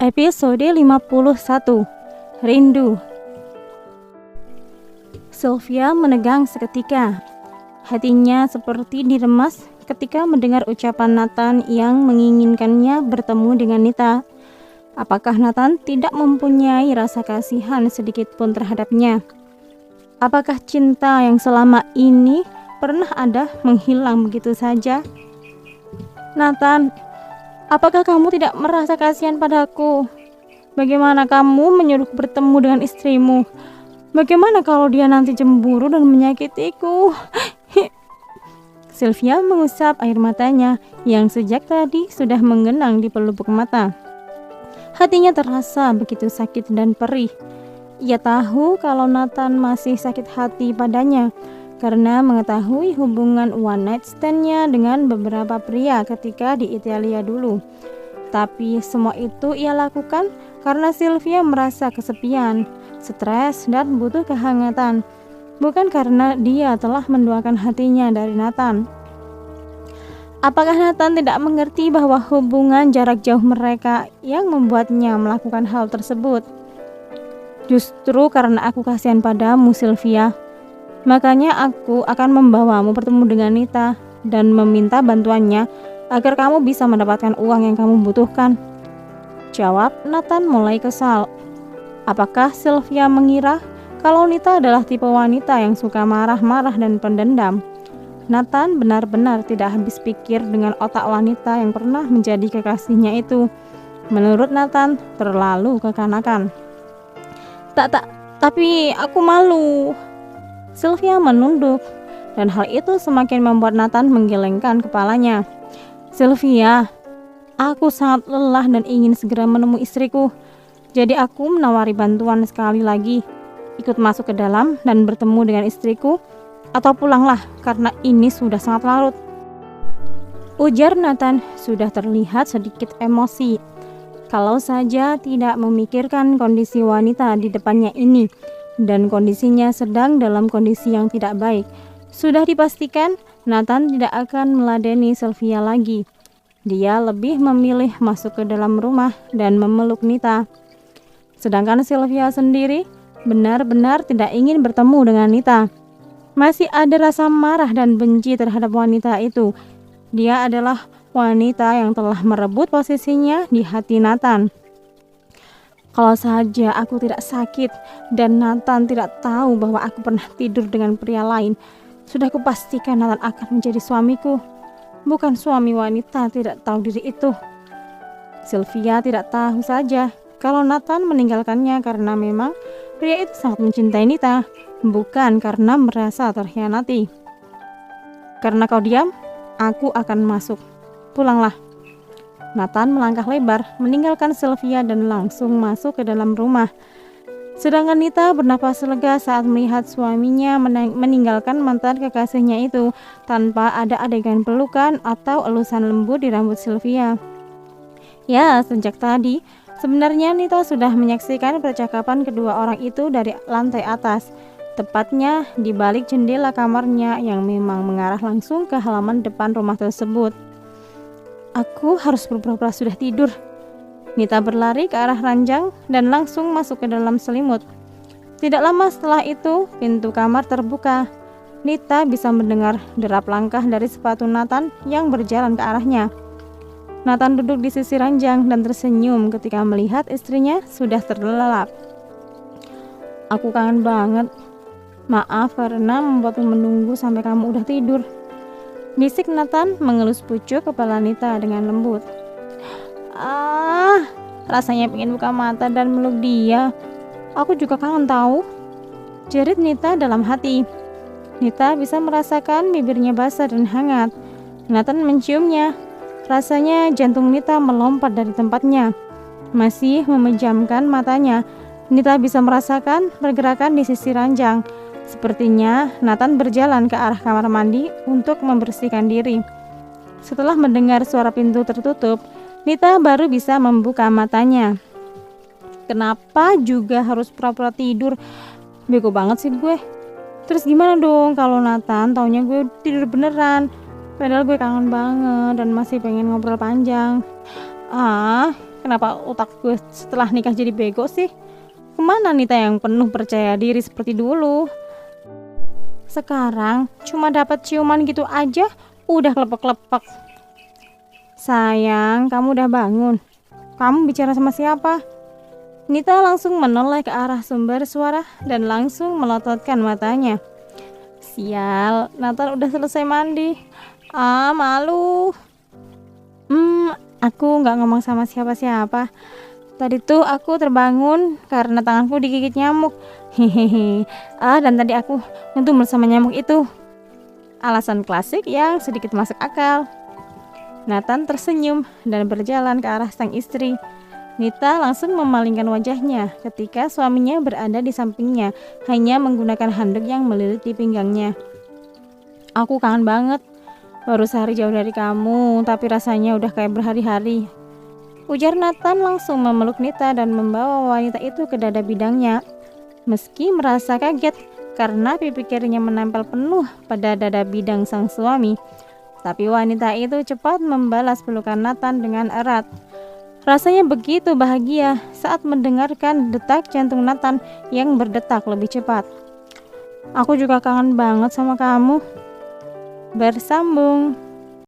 Episode 51. Rindu. Sylvia menegang seketika. Hatinya seperti diremas ketika mendengar ucapan Nathan yang menginginkannya bertemu dengan Nita. Apakah Nathan tidak mempunyai rasa kasihan sedikit pun terhadapnya? Apakah cinta yang selama ini pernah ada menghilang begitu saja? Nathan, apakah kamu tidak merasa kasihan padaku? Bagaimana kamu menyuruhku bertemu dengan istrimu? Bagaimana kalau dia nanti cemburu dan menyakitiku? Sylvia mengusap air matanya yang sejak tadi sudah menggenang di pelupuk mata. Hatinya terasa begitu sakit dan perih. Ia tahu kalau Nathan masih sakit hati padanya karena mengetahui hubungan one night stand-nya dengan beberapa pria ketika di Italia dulu. Tapi semua itu ia lakukan karena Sylvia merasa kesepian, stres, dan butuh kehangatan, bukan karena dia telah mendoakan hatinya dari Nathan. Apakah Nathan tidak mengerti bahwa hubungan jarak jauh mereka yang membuatnya melakukan hal tersebut? Justru karena aku kasihan padamu, Sylvia, makanya aku akan membawamu bertemu dengan Nita dan meminta bantuannya agar kamu bisa mendapatkan uang yang kamu butuhkan. Jawab Nathan mulai kesal. Apakah Sylvia mengira kalau Nita adalah tipe wanita yang suka marah-marah dan pendendam? Nathan benar-benar tidak habis pikir dengan otak wanita yang pernah menjadi kekasihnya itu. Menurut Nathan, terlalu kekanakan. Tapi aku malu. Sylvia menunduk, dan hal itu semakin membuat Nathan menggelengkan kepalanya. Sylvia, aku sangat lelah dan ingin segera menemui istriku. Jadi aku menawari bantuan sekali lagi. Ikut masuk ke dalam dan bertemu dengan istriku, atau pulanglah karena ini sudah sangat larut. Ujar Nathan sudah terlihat sedikit emosi. Kalau saja tidak memikirkan kondisi wanita di depannya ini, dan kondisinya sedang dalam kondisi yang tidak baik, sudah dipastikan Nathan tidak akan meladeni Sylvia lagi. Dia lebih memilih masuk ke dalam rumah dan memeluk Nita. Sedangkan Sylvia sendiri benar-benar tidak ingin bertemu dengan Nita. Masih ada rasa marah dan benci terhadap wanita itu. Dia adalah wanita yang telah merebut posisinya di hati Nathan. Kalau saja aku tidak sakit dan Nathan tidak tahu bahwa aku pernah tidur dengan pria lain, sudah kupastikan Nathan akan menjadi suamiku. Bukan suami wanita tidak tahu diri itu. Sylvia tidak tahu saja kalau Nathan meninggalkannya karena memang pria itu sangat mencintai Nita, bukan karena merasa terkhianati. Karena kau diam, aku akan masuk. Pulanglah. Nathan melangkah lebar, meninggalkan Sylvia dan langsung masuk ke dalam rumah. Sedangkan Nita bernapas lega saat melihat suaminya meninggalkan mantan kekasihnya itu tanpa ada adegan pelukan atau elusan lembut di rambut Sylvia. Ya, sejak tadi, sebenarnya Nita sudah menyaksikan percakapan kedua orang itu dari lantai atas, tepatnya di balik jendela kamarnya yang memang mengarah langsung ke halaman depan rumah tersebut. Aku harus berpura-pura sudah tidur. Nita berlari ke arah ranjang dan langsung masuk ke dalam selimut. Tidak lama setelah itu, pintu kamar terbuka. Nita bisa mendengar derap langkah dari sepatu Nathan yang berjalan ke arahnya. Nathan duduk di sisi ranjang dan tersenyum ketika melihat istrinya sudah terlelap. Aku kangen banget. Maaf karena membuatmu menunggu sampai kamu udah tidur. Bisik Nathan mengelus pucuk kepala Nita dengan lembut. Rasanya pengen buka mata dan meluk dia. Aku juga kangen tahu. Jerit Nita dalam hati. Nita bisa merasakan bibirnya basah dan hangat. Nathan menciumnya. Rasanya jantung Nita melompat dari tempatnya. Masih memejamkan matanya, Nita bisa merasakan pergerakan di sisi ranjang. Sepertinya Nathan berjalan ke arah kamar mandi untuk membersihkan diri. Setelah mendengar suara pintu tertutup, Nita baru bisa membuka matanya. Kenapa juga harus pura-pura tidur? Bego banget sih gue. Terus gimana dong kalau Nathan taunya gue tidur beneran? Padahal gue kangen banget dan masih pengen ngobrol panjang. Kenapa otak gue setelah nikah jadi bego sih? Kemana Nita yang penuh percaya diri seperti dulu? Sekarang cuma dapat ciuman gitu aja udah klepek-klepek. Sayang, kamu udah bangun? Kamu bicara sama siapa? Nita langsung menoleh ke arah sumber suara dan langsung melototkan matanya. Sial, Nathan udah selesai mandi. Malu. Aku gak ngomong sama siapa-siapa. Tadi tuh aku terbangun karena tanganku digigit nyamuk. Hehehe. Dan tadi aku ngedumel bersama nyamuk itu. Alasan klasik yang sedikit masuk akal. Nathan tersenyum dan berjalan ke arah sang istri. Nita langsung memalingkan wajahnya ketika suaminya berada di sampingnya, hanya menggunakan handuk yang melilit di pinggangnya. Aku kangen banget. Baru sehari jauh dari kamu, tapi rasanya udah kayak berhari-hari. Ujar Nathan langsung memeluk Nita dan membawa wanita itu ke dada bidangnya. Meski merasa kaget karena pipi kirinya menempel penuh pada dada bidang sang suami, tapi wanita itu cepat membalas pelukan Nathan dengan erat. Rasanya begitu bahagia saat mendengarkan detak jantung Nathan yang berdetak lebih cepat. Aku juga kangen banget sama kamu. Bersambung.